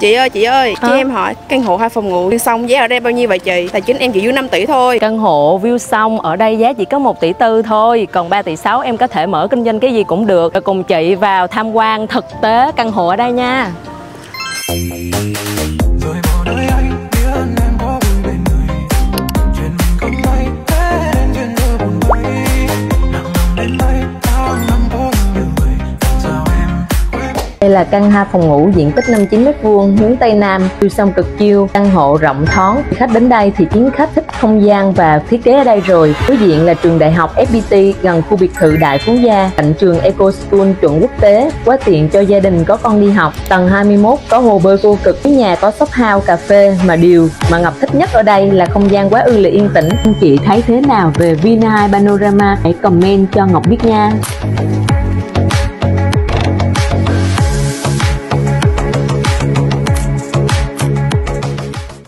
Chị ơi, cho em hỏi căn hộ 2 phòng ngủ view sông giá ở đây bao nhiêu vậy chị? Tài chính em chỉ dưới 5 tỷ thôi. Căn hộ view sông ở đây giá chỉ có 1,4 tỷ thôi. Còn 3,6 tỷ em có thể mở kinh doanh cái gì cũng được. Rồi cùng chị vào tham quan thực tế căn hộ ở đây nha. Đây là căn 2 phòng ngủ diện tích 59m2 hướng Tây Nam, view sông cực chill, căn hộ rộng thoáng. Khách đến đây thì chính khách thích không gian và thiết kế ở đây rồi. Đối diện là trường đại học FPT gần khu biệt thự Đại Phú Gia, cạnh trường Eco School chuẩn quốc tế, quá tiện cho gia đình có con đi học. Tầng 21 có hồ bơi vô cực, phía nhà có shop house, cà phê, mà điều mà Ngọc thích nhất ở đây là không gian quá ư là yên tĩnh. Anh chị thấy thế nào về Vina Panorama? Hãy comment cho Ngọc biết nha.